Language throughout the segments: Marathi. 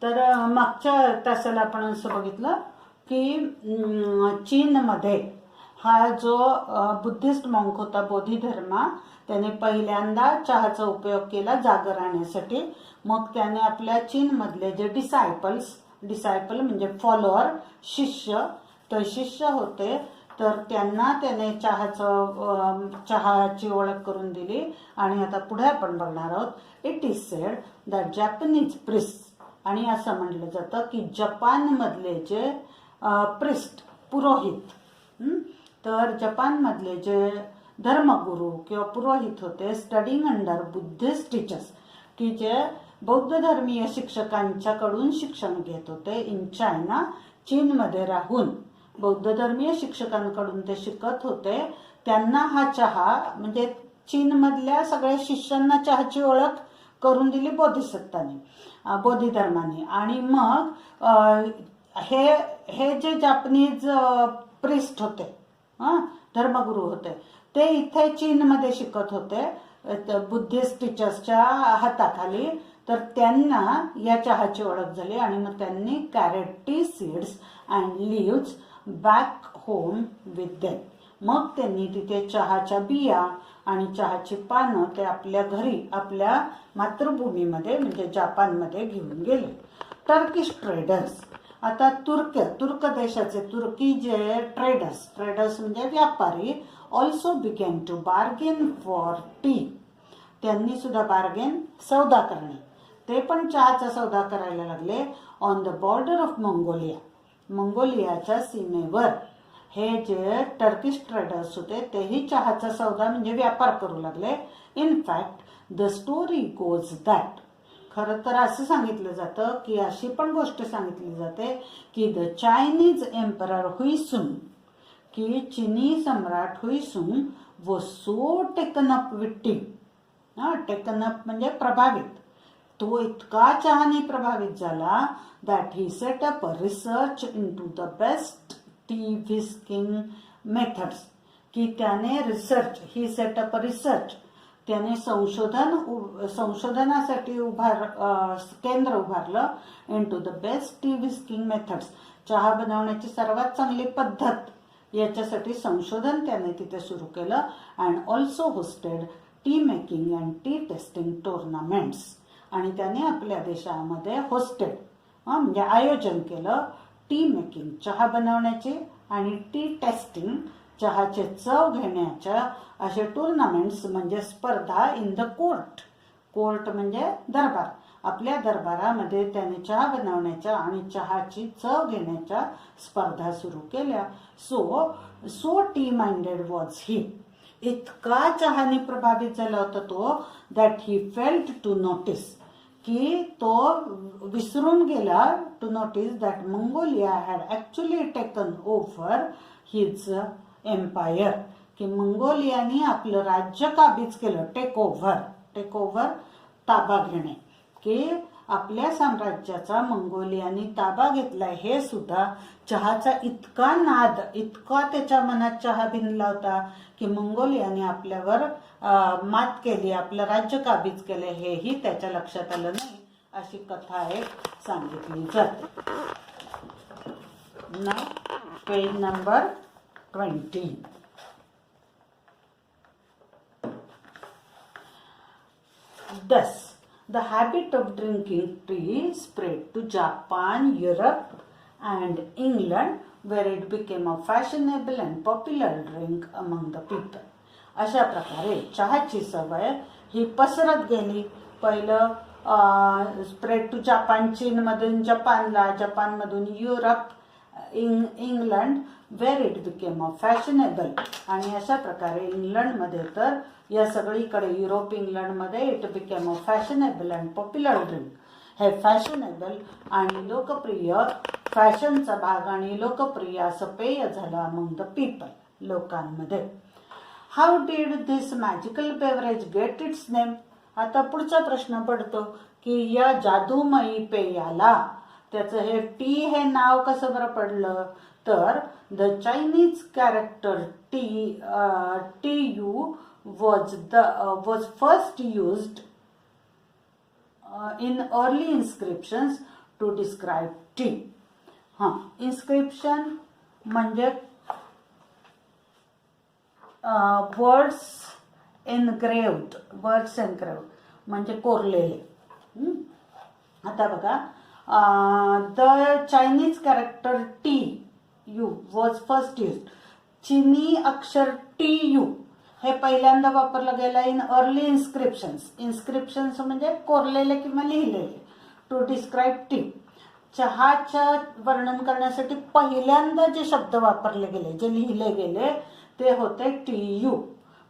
तर मागच्या तासाला आपण असं बघितलं की चीनमध्ये हा जो बुद्धिस्ट मॉन्क होता बोधिधर्मा, त्याने पहिल्यांदा चहाचा उपयोग केला जाग राहण्यासाठी. मग त्याने आपल्या चीनमधले जे डिसायपल म्हणजे फॉलोअर, शिष्य, तर शिष्य होते, तर त्यांना त्याने चहाची ओळख करून दिली. आणि आता पुढे आपण बघणार आहोत. It is sed that Japanese priest, आणि असं म्हटलं जातं की जपानमधले जे पुरोहित, तर जपानमधले जे धर्मगुरू किंवा पुरोहित होते, स्टडिंग अंडर बुद्धिस्ट टीचर्स, की जे बौद्ध धर्मीय शिक्षकांच्याकडून शिक्षण घेत होते इन चायना, चीनमध्ये राहून बौद्ध धर्मीय शिक्षकांकडून ते शिकत होते. त्यांना हा चहा म्हणजे चीनमधल्या सगळ्या शिष्यांना चहाची ओळख करून दिली बोधिधर्माने. आणि मग हे जे जापनीज प्रिस्ट होते, धर्मगुरू होते, ते इथे चीनमध्ये शिकत होते बुद्धिस्ट टीचर्सच्या हाताखाली. तर त्यांना या चहाची ओळख झाली आणि मग त्यांनी carried tea seeds and leaves back home with them. मग त्यांनी तिथे चहाच्या बिया आणि चहाची पानं ते आपल्या घरी, आपल्या मातृभूमीमध्ये म्हणजे जपानमध्ये घेऊन गेले. टर्किश ट्रेडर्स, आता तुर्क देशाचे तुर्की जे ट्रेडर्स म्हणजे व्यापारी, also began to bargain for tea. त्यांनी सुद्धा सौदा करणे, ते पण चहाचा सौदा करायला लागले. ऑन द बॉर्डर ऑफ मंगोलियाच्या सीमेवर हे जे टर्किश ट्रेडर्स होते तेही चहाचा सौदा म्हणजे व्यापार करू लागले. In fact the story goes that, खरं तर असं सांगितलं जातं की अशी पण गोष्ट सांगितली जाते की द चायनीज एम्परर हुईसुंग, की चिनी सम्राट Huizong was so taken up with tea, taken up म्हणजे प्रभावित, तो इतका चहाने प्रभावित झाला that he set up a research into the best tea whisking methods, की त्याने त्याने संशोधनासाठी केंद्र उभारलं into the best tea whisking methods, चहा बनवण्याची सर्वात चांगली पद्धत याच्यासाठी संशोधन त्याने तिथे सुरू केलं. And also hosted T making and T testing tournaments, आणि त्याने आपल्या देशामध्ये म्हणजे आयोजन केलं टी मेकिंग, चहा बनवण्याचे, आणि टी टेस्टिंग, चहाचे चव घेण्याच्या असे टुर्नामेंट्स म्हणजे स्पर्धा इन द कोर्ट म्हणजे दरबार, आपल्या दरबारामध्ये त्याने चहा बनवण्याच्या आणि चहाची चव घेण्याच्या स्पर्धा सुरू केल्या. So tea minded was he, इतका चहाने प्रभावित झाला होता तो that he felt to notice, की तो विसरून गेला to notice that Mongolia had actually taken over his empire, की मंगोलियाने आपलं राज्य काबीज केलं. टेक ओव्हर ताबा घेणे, की आपल्या साम्राज्याचा मंगोलियाने ताबा घेतलाय. हे सुद्धा चहाचा इतका त्याच्या मनात चहा भिनला होता की मंगोलियाने आपल्यावर मात केली, आपलं राज्य काबीज केले, हेही त्याच्या लक्षात आलं नाही, अशी कथा एक सांगितली जाते. Page number 20. Thus, the habit of drinking tea spread to Japan, Europe, and England, where it became a fashionable and popular drink among the people. अशा प्रकारे चहाची सवय ही पसरत गेली. पहिलं स्प्रेड टू जापान, चीनमधून जपानला, जपानमधून Europe, England, where it became a fashionable, आणि अशा प्रकारे इंग्लंडमध्ये तर या सगळीकडे युरोप, इंग्लंडमध्ये it became a fashionable and popular drink. हे फॅशनेबल आणि लोकप्रिय, फॅशनचा भाग आणि लोकप्रिय असं पेय झालं अमंग द पीपल, लोकांमध्ये. How did this magical beverage get its name? आता पुढचा प्रश्न पडतो की या जादूमयी पेयाला त्याचं हे टी हे नाव कसं बरं पडलं? तर the Chinese character TU was first used in early inscriptions to describe tea. Inscription म्हणजे वर्ड्स एनग्रेव्ड म्हणजे कोरलेले. आता बघा, the Chinese character T U was first used. चीनी अक्षर टी यू हे पहिल्यांदा वापरलं गेलं इन अर्ली इन्स्क्रिप्शन्स म्हणजे कोरलेले किंवा लिहिलेले. टू डिस्क्राईब टी, चहाच्या वर्णन करण्यासाठी पहिल्यांदा जे शब्द वापरले गेले, जे लिहिले गेले ते होते T U.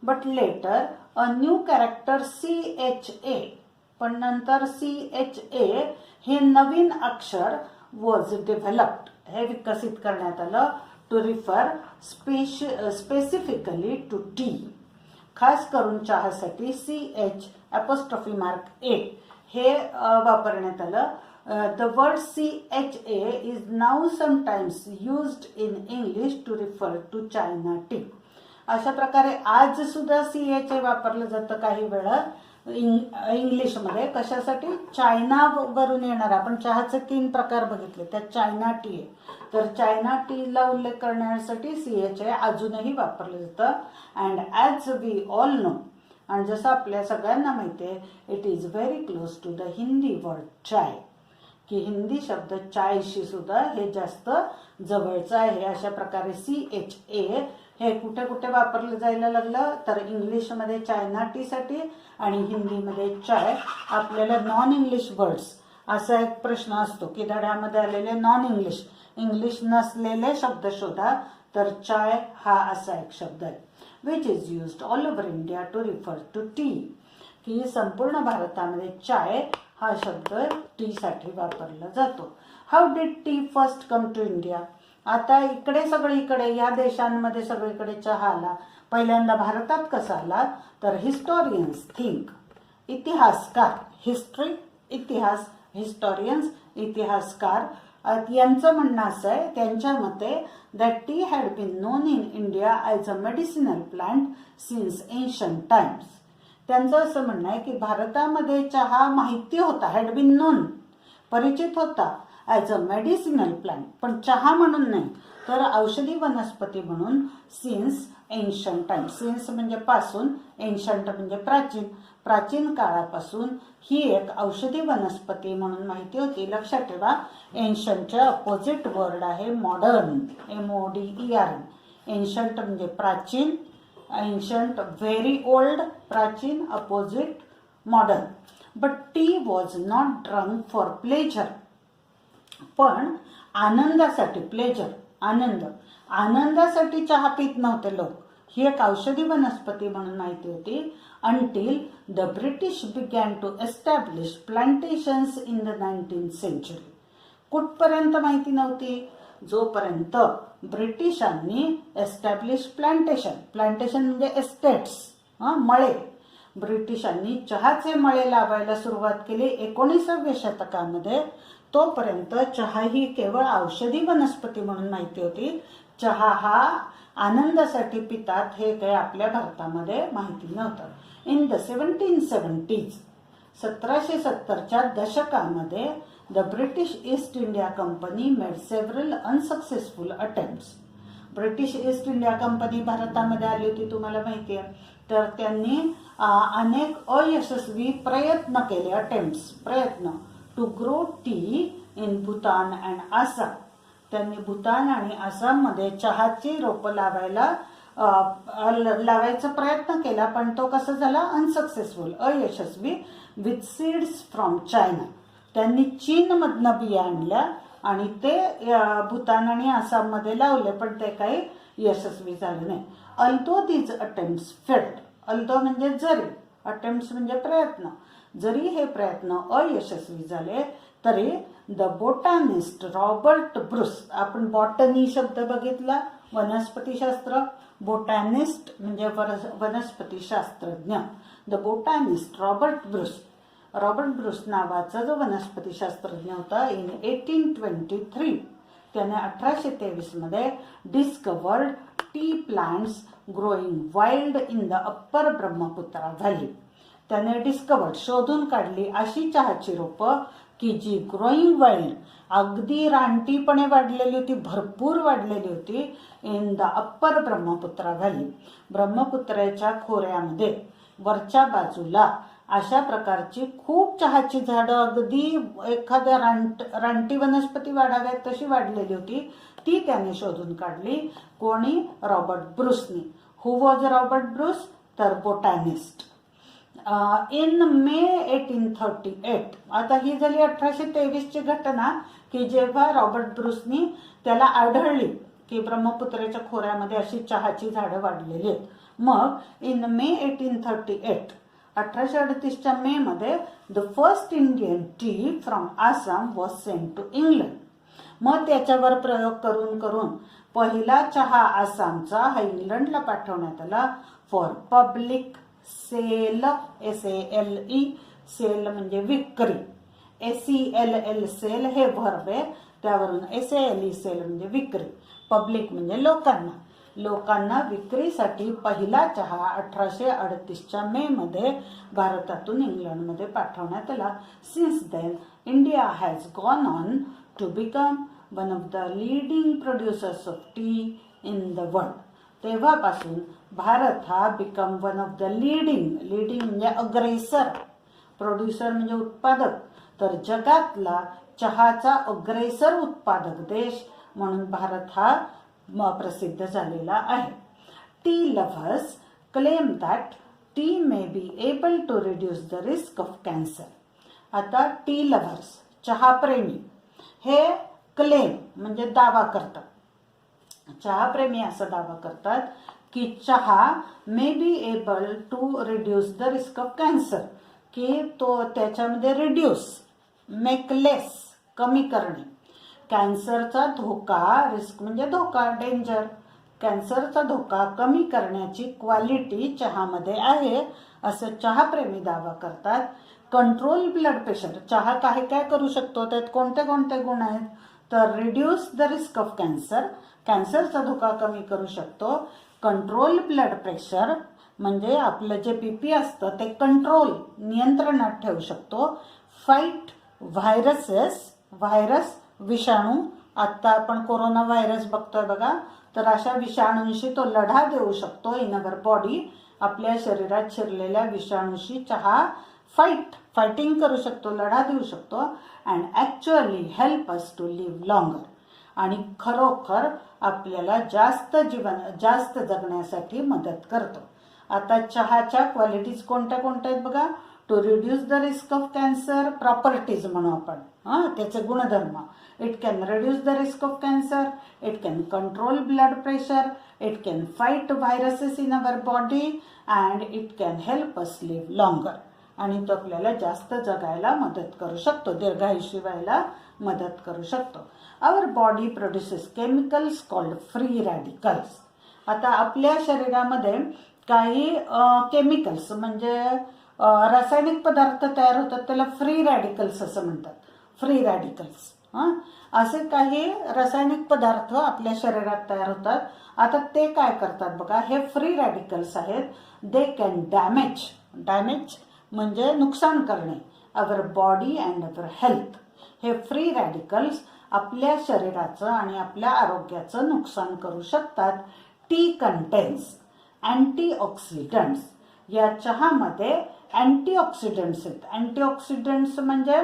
But later a new character CHA, पण नंतर CHA हे नवीन अक्षर वॉज डेव्हलप्ड, हे विकसित करण्यात आलं to refer specifically to tea. खास करून चहासाठी CH'(A) हे वापरण्यात आलं. The word CHA is now sometimes used in English to refer to China tea. अशा प्रकारे आज सुद्धा CHA वापरलं जातं काही वेळा इंग्लिशमध्ये. कशासाठी? चायना वरून येणार. आपण चहाचे 3 प्रकार बघितले, त्यात चायना टी आहे. तर चायना टीला उल्लेख करण्यासाठी CHA अजूनही वापरलं जातं. And as we all know, आणि जसं आपल्या सगळ्यांना माहिती आहे, it is very close to the Hindi word chai, की हिंदी शब्द चायशी सुद्धा हे जास्त जवळचं आहे. अशा प्रकारे CHA हे कुठे कुठे वापरलं जायला लागलं, तर इंग्लिशमध्ये चायना टीसाठी आणि हिंदीमध्ये चाय. आपल्याला नॉन इंग्लिश वर्ड्स असा एक प्रश्न असतो की धड्यामध्ये आलेले नॉन इंग्लिश नसलेले शब्द शोधा, तर चाय हा असा एक शब्द आहे. Which is used all over India to refer to tea, की संपूर्ण भारतामध्ये चाय हा शब्द टी साठी वापरला जातो. How did tea first come to India? आता इकडे सगळीकडे या देशांमध्ये सगळीकडे चहा आला, पहिल्यांदा भारतात कसा आला? तर हिस्टोरियन्स थिंक, इतिहासकार, हिस्टोरियन्स इतिहासकार यांचं म्हणणं असं आहे, त्यांच्या मते, that tea had been known in India as a medicinal plant since ancient times. त्यांचं असं म्हणणं आहे की भारतामध्ये चहा माहिती होता, हॅड बीन नोन, परिचित होता, ॲज अ मेडिसिनल प्लांट, पण चहा म्हणून नाही, तर औषधी वनस्पती म्हणून सिन्स एन्शंट टाइम. सिन्स म्हणजे पासून, एन्शंट म्हणजे प्राचीन काळापासून ही एक औषधी वनस्पती म्हणून माहिती होती. लक्षात ठेवा, एन्शंटचे अपोजिट वर्ड आहे मॉडर्न, MODERN. एन्शंट म्हणजे प्राचीन, एन्शंट व्हेरी ओल्ड, प्राचीन, opposite modern. But T was not drunk for pleasure, पण आनंदासाठी, प्लेजर आनंदासाठी चहा पित नव्हते लोक. ही एक औषधी वनस्पती म्हणून माहिती होती. until the British began to establish plantations in the 19th century. कुठपर्यंत माहिती नव्हती? जोपर्यंत ब्रिटिशांनी एस्टॅब्लिश प्लांटेशन म्हणजे एस्टेट्स, मळे, ब्रिटिशांनी चहाचे मळे लावायला सुरुवात केली 19व्या शतकामध्ये. तोपर्यंत चहा ही केवळ औषधी वनस्पती म्हणून माहिती होती. चहा हा आनंदासाठी पितात हे काही आपल्या भारतामध्ये माहिती नव्हतं. इन द 1770s, 1770च्या दशकामध्ये, the British east India company made several unsuccessful attempts. British east India company भारतामध्ये आली होती, तुम्हाला माहिती आहे. तर त्यांनी अनेक अयशस्वी प्रयत्न केले, प्रयत्न to grow tea in Bhutan and Assam. त्यांनी भूतान आणि आसाममध्ये चहाची रोपं लावायचा प्रयत्न केला, पण तो कसा झाला? अनसक्सेसफुल, अयशस्वी. With seeds from China. त्यांनी चीनमधनं बिया आणल्या आणि ते भूतान आणि आसाममध्ये लावले, पण ते काही यशस्वी झाले नाही. Although these attempts failed, although म्हणजे जरी, अटेम्प्ट्स म्हणजे प्रयत्न, जरी हे प्रयत्न अयशस्वी झाले तरी द बोटॅनिस्ट रॉबर्ट ब्रुस, आपण बॉटनी शब्द बघितला, वनस्पतीशास्त्र, बोटॅनिस्ट म्हणजे वनस्पतीशास्त्रज्ञ. द बोटॅनिस्ट रॉबर्ट ब्रुस नावाचा जो वनस्पतीशास्त्रज्ञ होता, इन 1823 त्याने 1823 मध्ये discovered T plants growing wild in the upper Brahmaputra valley. त्याने डिस्कवर्ड शोधून काढली अशी चहाची रोपं की जी ग्रोईंग वाईल्ड अगदी रानटीपणे वाढलेली होती, भरपूर वाढलेली होती in the upper Brahmaputra valley. ब्रह्मपुत्राच्या खोऱ्यामध्ये वरच्या बाजूला अशा प्रकारची खूप चहाची झाडं अगदी एखाद्या रानटी वनस्पती वाढाव्यात तशी वाढलेली होती. ती त्याने शोधून काढली. कोणी? रॉबर्ट ब्रूसनी. Who was Robert Bruce? तर बोटॅनिस्ट. इन मे 1838. आता ही झाली 1823ची घटना की जेव्हा रॉबर्ट ब्रूसनी त्याला आढळली की ब्रह्मपुत्रेच्या खोऱ्यामध्ये अशी चहाची झाडं वाढलेली आहेत. मग इन मे 1838 1838च्या मे मध्ये the first Indian tea from Assam was sent to England. मग त्याच्यावर प्रयोग करून करून पहिला चहा आसामचा हा इंग्लंडला पाठवण्यात आला for public sale. SALE sale म्हणजे विक्री. SELL सेल हे व्हर्ब आहे, त्यावरून SALE सेल म्हणजे विक्री. पब्लिक म्हणजे लोकांना विक्रीसाठी पहिला चहा 1838च्या मे मध्ये भारतातून इंग्लंडमध्ये पाठवण्यात आला. Since then India has gone on to become one of the leading producers of tea in the world. तेव्हापासून भारत हा become one of the leading म्हणजे अग्रेसर, प्रोड्युसर म्हणजे उत्पादक, तर जगातला चहाचा अग्रेसर उत्पादक देश म्हणून भारत हा प्रसिद्ध झालेला आहे. Tea lovers claim that tea may be able to reduce the risk of cancer. आता टी लव्हर्स चहाप्रेमी हे क्लेम म्हणजे दावा करतात, चहाप्रेमी असा दावा करतात की चहा may be able to reduce the risk of cancer, की तो त्याच्यामध्ये रिड्यूस मेक लेस कमी करणे कॅन्सरचा धोका, रिस्क म्हणजे धोका, डेंजर, कॅन्सरचा धोका कमी करण्याची क्वालिटी चहामध्ये आहे असं चहाप्रेमी दावा करतात. कंट्रोल ब्लड प्रेशर, चहा काय काय करू शकतो, त्यात कोणते कोणते गुण आहेत, तर reduce the risk of cancer, कॅन्सरचा धोका कमी करू शकतो. कंट्रोल ब्लड प्रेशर म्हणजे आपलं जे BP असतं ते कंट्रोल नियंत्रणात ठेवू शकतो. फाईट व्हायरसेस, व्हायरस विषाणू, आता आपण कोरोना व्हायरस बघतोय बघा, तर अशा विषाणूंशी तो लढा देऊ शकतो. इन अवर बॉडी, आपल्या शरीरात शिरलेल्या विषाणूशी चहा फायटिंग करू शकतो, लढा देऊ शकतो. And actually help us to live longer, आणि खरोखर आपल्याला जास्त जगण्यासाठी मदत करतो. आता चहाच्या क्वालिटीज कोणत्या कोणत्या आहेत बघा. To reduce the risk of cancer, properties म्हणू आपण, त्याचे गुणधर्म. It can reduce the risk of cancer, it can control blood pressure, it can fight viruses in our body, and it can help us live longer, आणि तो आपल्याला जास्त जगायला मदत करू शकतो, दीर्घायुषी व्हायला मदत करू शकतो. Our body produces chemicals called free radicals. आता आपल्या शरीरामध्ये काही केमिकल्स म्हणजे रासायनिक पदार्थ तयार होतात, त्याला फ्री रॅडिकल्स असं म्हणतात. फ्री रॅडिकल्स असे काही रासायनिक पदार्थ आपल्या शरीरात तयार होतात. आता ते काय करतात बघा, हे फ्री रॅडिकल्स आहेत. दे कॅन डॅमेज म्हणजे नुकसान करणे our body and our health. हे फ्री रॅडिकल्स आपल्या शरीराचं आणि आपल्या आरोग्याचं नुकसान करू शकतात. T contains antioxidants. या चहामध्ये अँटीऑक्सिडंट्स आहेत. अँटीऑक्सिडंट्स म्हणजे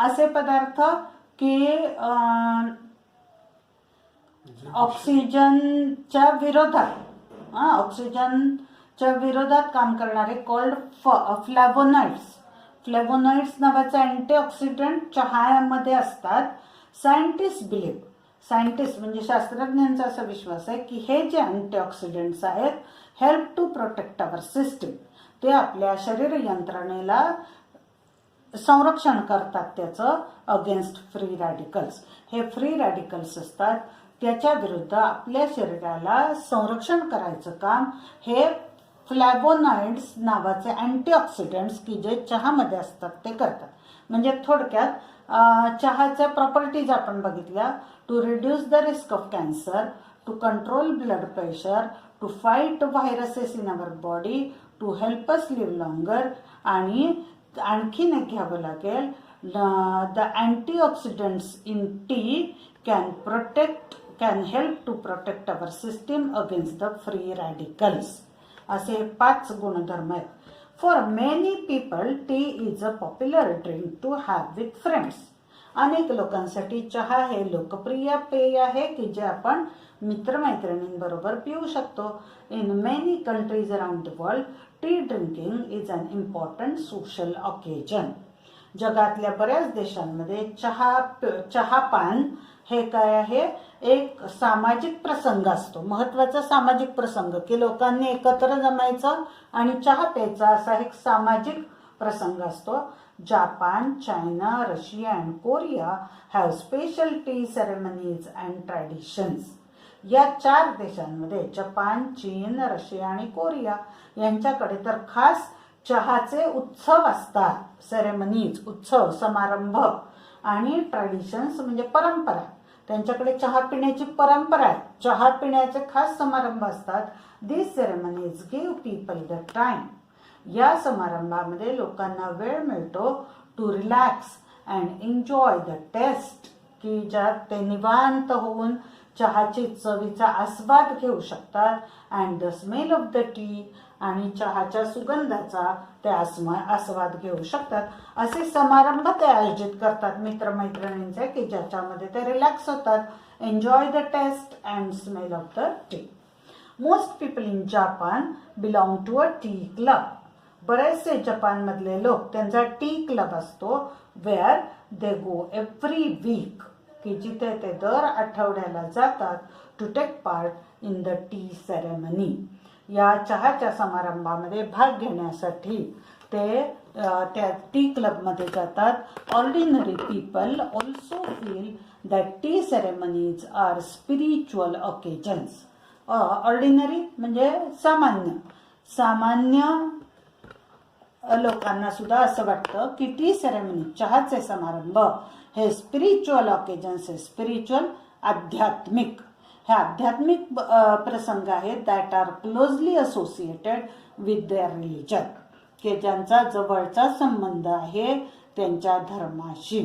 असे पदार्थ की ऑक्सिजनच्या विरोधात काम करणारे कॉल्ड फ्लॅव्होनॉइड्स. फ्लॅव्होनॉइड्स नावाचे अँटीऑक्सिडंट चहामध्ये असतात. सायंटिस्ट म्हणजे शास्त्रज्ञांचा असा विश्वास आहे की हे जे अँटीऑक्सिडंट्स आहेत help to protect our system. ते आपल्या शरीर यंत्रणेला संरक्षण करतात त्याचं अगेन्स्ट फ्री रॅडिकल्स. हे फ्री रॅडिकल्स असतात, त्याच्या विरुद्ध आपल्या शरीराला संरक्षण करायचं काम हे फ्लॅव्होनॉइड्स नावाचे अँटीऑक्सिडंट्स की जे चहामध्ये असतात ते करतात. म्हणजे थोडक्यात चहाच्या प्रॉपर्टीज आपण बघितल्या. To reduce the risk of cancer, to control blood pressure, to fight viruses in our body, to help us live longer, आणि आणखीन एक घ्यावं लागेल, the antioxidants in tea can help to protect our system against the free radicals. असे 5 गुणधर्म आहेत. For many people tea is a popular drink to have with friends. अनेक लोकांसाठी चहा हे लोकप्रिय पेय आहे की जे आपण मित्रमैत्रिणींबरोबर पिऊ शकतो. In many countries around the world tea drinking is an important social occasion. जगातल्या बऱ्याच देशांमध्ये चहापान हे काय आहे, एक सामाजिक प्रसंग असतो, महत्वाचा सामाजिक प्रसंग की लोकांनी एकत्र जमायचं आणि चहा प्यायचा असा एक सामाजिक प्रसंग असतो. Japan, China, Russia and Korea have special T ceremonies and traditions. या 4 देशांमध्ये जपान, चीन, रशिया आणि कोरिया यांच्याकडे तर खास चहाचे उत्सव असतात. सेरेमनीज उत्सव, समारंभ, आणि ट्रॅडिशन्स म्हणजे परंपरा. त्यांच्याकडे चहा पिण्याची परंपरा आहे, चहा पिण्याचे खास समारंभ असतात. This ceremonies give people the time. या समारंभामध्ये लोकांना वेळ मिळतो to relax and enjoy the taste, की ज्यात ते निवांत होऊन चहाची चवीचा आस्वाद घेऊ शकतात. And the smell of the T, आणि चहाच्या सुगंधाचा ते आस्वाद घेऊ शकतात. असे समारंभ ते आयोजित करतात मित्रमैत्रिणींचे की ज्याच्यामध्ये ते रिलॅक्स होतात, enjoy the taste and smell of the tea. Most people in Japan belong to a tea club. बरेचसे जपानमधले लोक त्यांचा टी क्लब असतो, where they go every week, की जिथे ते दर आठवड्याला जातात to take part in the tea ceremony. या चहाच्या समारंभामध्ये भाग घेण्यासाठी ते त्या टी क्लबमध्ये जातात. Ordinary people also feel that tea ceremonies are spiritual occasions. Ordinary म्हणजे सामान्य लोकांना सुद्धा असं वाटतं की टी सेरेमनी, चहाचे समारंभ हे स्पिरिच्युअल ऑकेजन्स आहे. स्पिरिच्युअल, आध्यात्मिक, हे आध्यात्मिक प्रसंग आहेत that are closely associated with their religion, की ज्यांचा जवळचा संबंध आहे त्यांच्या धर्माशी.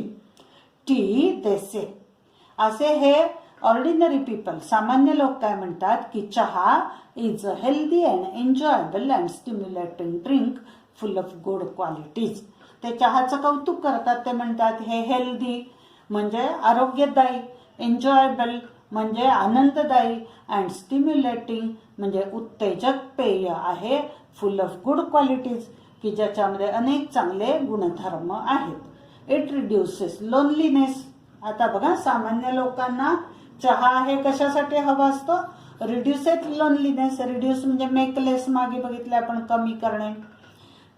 टी देसे असे हे ऑर्डिनरी पीपल, सामान्य लोक काय म्हणतात की चहा is a healthy and enjoyable and stimulating drink full of good qualities. ते चहाचं कौतुक करतात. ते म्हणतात हे हेल्दी म्हणजे आरोग्यदायी, एन्जॉयबल म्हणजे आनंददायी, अँड स्टिम्युलेटिंग म्हणजे उत्तेजक पेय आहे, फुल ऑफ गुड क्वालिटीज की ज्याच्यामध्ये अनेक चांगले गुणधर्म आहेत. It reduces loneliness. आता बघा, सामान्य लोकांना चहा हे कशासाठी हवा असतो, रिड्युसेस लोनलीनेस. रिड्यूस म्हणजे मेकलेस, मागे बघितले आपण, कमी करणे,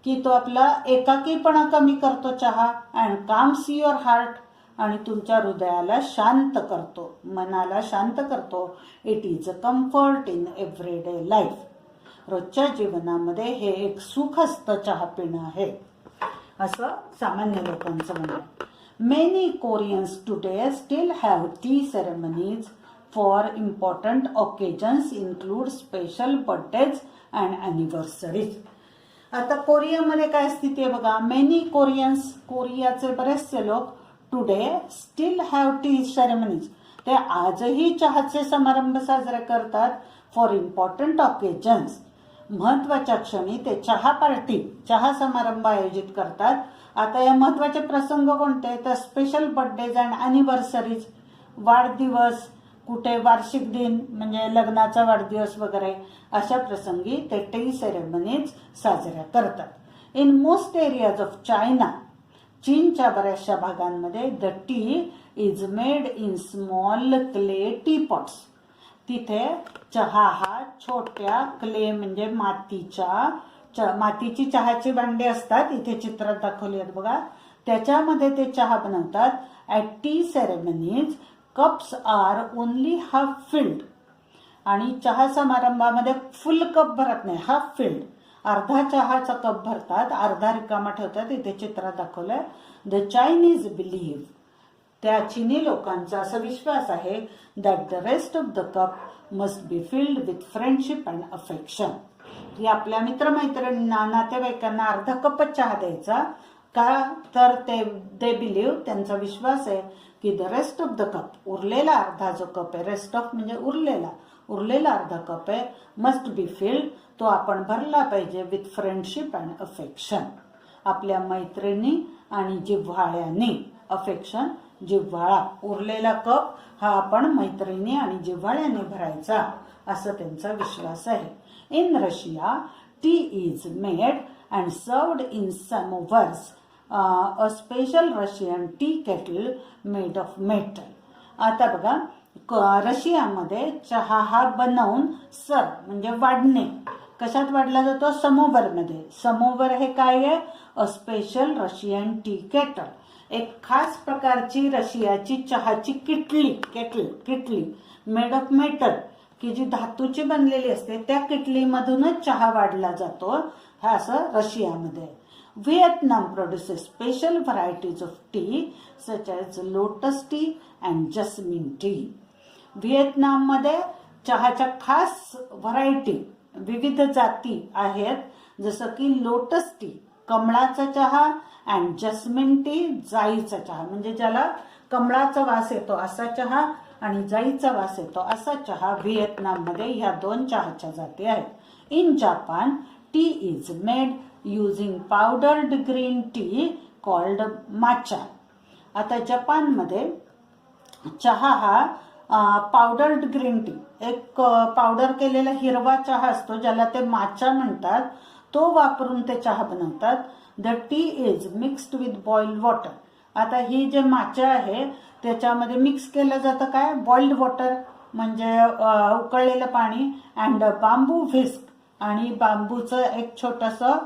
की तो आपला एकाकीपणा कमी करतो चहा. अँड काम्स युअर हार्ट, आणि तुमच्या हृदयाला शांत करतो, मनाला शांत करतो. It is a comfort in everyday life. रोजच्या जीवनामध्ये हे एक सुख असतं चहा पिणं हे, असं सामान्य लोकांचं म्हणणं. Many Koreans today still have tea ceremonies for important occasions include special birthdays and anniversaries. आता कोरियामध्ये काय स्थिती आहे बघा. मेनी कोरियन्स, कोरियाचे बरेचसे लोक, today still have tea ceremonies, ते आजही चहाचे समारंभ साजरे करतात. फॉर इम्पॉर्टंट ऑकेजन्स, महत्वाच्या क्षणी ते चहा पार्टी, चहा समारंभ आयोजित करतात. आता या महत्वाचे प्रसंग कोणते, तर स्पेशल बर्थडेज अँड ॲनिव्हर्सरीज, वाढदिवस, कुठे वार्षिक दिन म्हणजे लग्नाचा वाढदिवस वगैरे, अशा प्रसंगी ते टी सेरेमनीज साजऱ्या करतात. In most areas of China, चीनच्या बऱ्याचशा भागांमध्ये the T is made in small clay T pots. तिथे चहा हा छोट्या क्ले म्हणजे मातीची चहाची भांडी असतात, इथे चित्रात दाखवली आहेत बघा, त्याच्यामध्ये ते चहा बनवतात. At tea ceremonies cups are only half filled, आणि चहा समारंभामध्ये फुल कप भरत नाही, हाफ फिल्ड, अर्धा चहाचा कप भरतात, अर्धा रिकामा ठेवतात, इथे चित्रात दाखवलंय. द चायनीज बिलीव्ह, त्या चिनी लोकांचा असा विश्वास आहे that the rest of the cup must be filled with friendship and affection, की आपल्या मित्रमैत्रिणींना नातेवाईकांना अर्धा कपच चहा द्यायचा का, तर दे बिलीव्ह, त्यांचा विश्वास आहे की the rest of the cup, उरलेला अर्धा जो कप आहे, रेस्ट ऑफ म्हणजे उरलेला अर्धा कप आहे, मस्ट बी फिल्ड, तो आपण भरला पाहिजे विथ फ्रेंडशिप अँड अफेक्शन, आपल्या मैत्रिणी आणि जिव्हाळ्याने. अफेक्शन जिव्हाळा, उरलेला कप हा आपण मैत्रिणी आणि जिव्हाळ्याने भरायचा, असं त्यांचा विश्वास आहे. In Russia tea is made and served in samovars, a special Russian tea kettle made of metal. आता बघा, रशियामध्ये चहा हा बनवून सर्व म्हणजे वाढणे, कशात वाढला जातो? समोवरमध्ये. समोवर हे काय आहे? अ स्पेशल रशियन टी केटल, एक खास प्रकारची रशियाची चहाची किटली मेड ऑफ मेटल, की जी धातूची बनलेली असते, त्या किटलीमधूनच चहा वाढला जातो, हा असं रशियामध्ये. Vietnam produces special varieties of tea such as lotus tea and jasmine tea. व्हिएतनाममध्ये चहाच्या खास व्हरायटी, विविध जाती आहेत, जसं की लोटस टी, कमळाचा चहा, अँड जस्मिन टी, जाईचा चहा, म्हणजे ज्याला कमळाचा वास येतो असा चहा आणि जाईचा वास येतो असा चहा. व्हिएतनाममध्ये ह्या दोन चहाच्या जाती आहेत. In Japan tea is made using powdered green tea called matcha. आता जपानमध्ये चहा हा पावडर्ड ग्रीन टी, एक पावडर केलेला हिरवा चहा असतो ज्याला ते माचा म्हणतात, तो वापरून ते चहा बनवतात. The T is mixed with boiled water. आता ही जे माचा आहे त्याच्यामध्ये मिक्स केलं जातं काय? बॉइल्ड वॉटर म्हणजे उकळलेलं पाणी, अँड बांबू व्हिस्क, आणि बांबूचं एक छोटंसं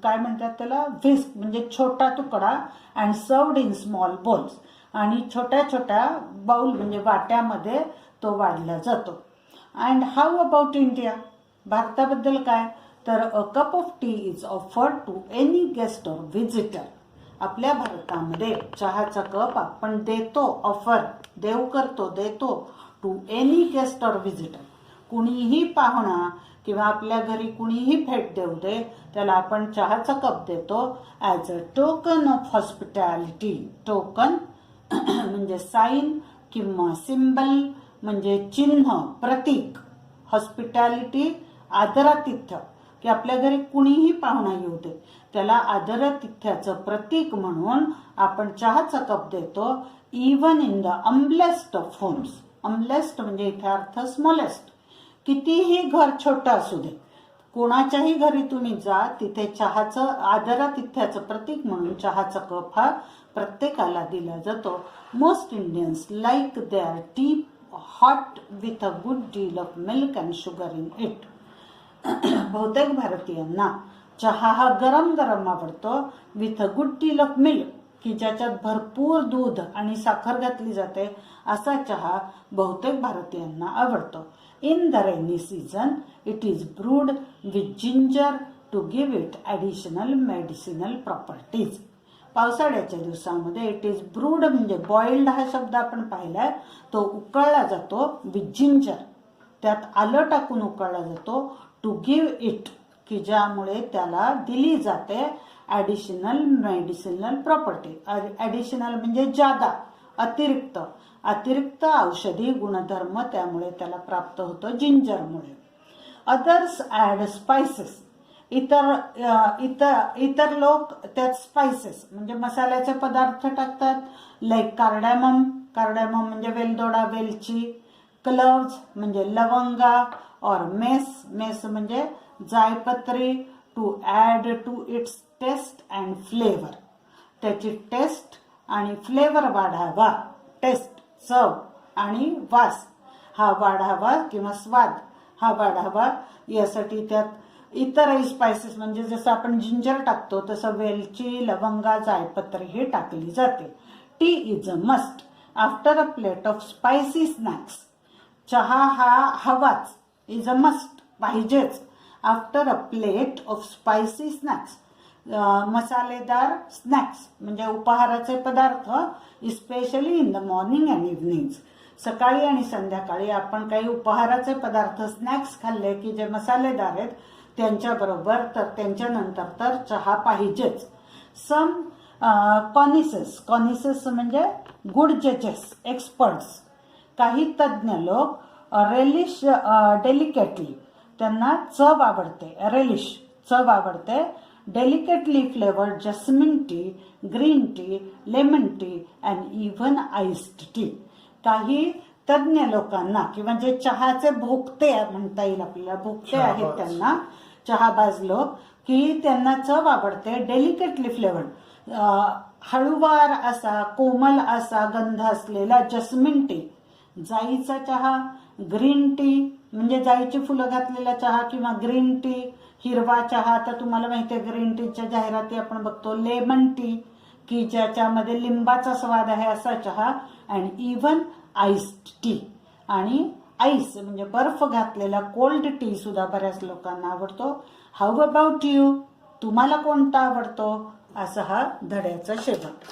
काय म्हणतात त्याला, व्हिस्क म्हणजे छोटा तुकडा, and served in small bowls, आणि छोट्या छोट्या बाउल म्हणजे वाट्यामध्ये तो वाढला जातो. And how about India? भारताबद्दल काय? तर a cup of tea is offered to any guest or visitor. आपल्या भारतामध्ये चहाचा कप आपण देतो, ऑफर देतो to any guest or visitor. कुणीही पाहुणा किंवा आपल्या घरी कुणीही भेट देऊ दे, त्याला आपण चहाचा कप देतो as a token of hospitality. Token म्हणजे साईन किंवा सिम्बल म्हणजे चिन्ह, प्रतीक. हॉस्पिटॅलिटी आदरातिथ्य, की आपल्या घरी कुणीही पाहुणा येऊ दे त्याला आदरातिथ्याचं प्रतीक म्हणून आपण चहाचा कप देतो. Even in the humblest of homes. Humblest म्हणजे इथे अर्थ स्मॉलेस्ट. कितीही घर छोटं असू दे, कोणाच्याही घरी तुम्ही जा, तिथे चहाचं आदरातिथ्याचं प्रतीक म्हणून चहाचा कप हा प्रत्येकाला दिला जातो. Most Indians like their tea hot with a good deal of milk and sugar in it. बहुतेक भारतीयांना चहा हा गरम गरम आवडतो, with a good deal of milk, की ज्याच्यात भरपूर दूध आणि साखर घातली जाते असा चहा बहुतेक भारतीयांना आवडतो. In the rainy season it is brewed with ginger to give it additional medicinal properties. पावसाळ्याच्या दिवसामध्ये इट इज ब्रूड म्हणजे बॉइल्ड हा शब्द आपण पाहिलाय, तो उकळला जातो विथ जिंजर, त्यात आलं टाकून उकळला जातो. टू गिव्ह इट, की ज्यामुळे त्याला दिली जाते ॲडिशनल मेडिसिनल प्रॉपर्टी. ॲडिशनल म्हणजे जादा, अतिरिक्त औषधी गुणधर्म त्यामुळे त्याला प्राप्त होतो जिंजरमुळे. Others add spices. इतर लोक त्यात स्पायसेस म्हणजे मसाल्याचे पदार्थ टाकतात. लाईक कार्डॅमम म्हणजे वेलदोडा, वेलची. क्लव्ज म्हणजे लवंगा, और मेस म्हणजे जायपत्री. To add to its taste and flavour. त्याची टेस्ट आणि फ्लेवर वाढावा. टेस्ट, चव, आणि वास हा वाढावा किंवा स्वाद हा वाढावा यासाठी त्यात इतरही स्पायसेस म्हणजे जसं आपण जिंजर टाकतो तसं वेलची, लवंगा, जायपत्री हे टाकली जाते. Tea is a must after a plate of spicy snacks. चहा हा हवाच, इज अ मस्ट पाहिजेच, after a plate of spicy snacks. मसालेदार स्नॅक्स म्हणजे उपहाराचे पदार्थ, especially in the morning and evenings. सकाळी आणि संध्याकाळी आपण काही उपहाराचे पदार्थ स्नॅक्स खाल्ले की जे मसालेदार आहेत त्यांच्याबरोबर तर त्यांच्यानंतर तर चहा पाहिजेच. सम कॉनिसेस म्हणजे गुड जजेस, एक्सपर्ट्स, काही तज्ज्ञ लोक रेलिश डेलिकेटली, त्यांना चव आवडते, रेलिश चव आवडते, delicately flavoured jasmine tea, green tea, lemon tea and even iced tea. काही तज्ज्ञ लोकांना किंवा जे चहाचे भोक्ते म्हणता येईल आपल्याला, भोक्ते आहेत त्यांना, चहाबाज लोक, की त्यांना चव आवडते डेलिकेटली फ्लेवर्ड, हळूवार असा कोमल असा गंध असलेला जस्मिन टी, जाईचा चहा, ग्रीन टी म्हणजे जाईची फुलं घातलेला चहा किंवा ग्रीन टी, हिरवा चहा तर तुम्हाला माहिती आहे ग्रीन टीच्या जाहिराती आपण बघतो, लेमन टी की ज्याच्यामध्ये लिंबाचा स्वाद आहे असा चहा, अँड इव्हन आईस्ड टी. आणि आईस म्हणजे बर्फ घातलेला कोल्ड टी सुद्धा बऱ्याच लोकांना आवडतो. How about you? तुम्हाला कोणता आवडतो? असा हा धड्याचा शेवट.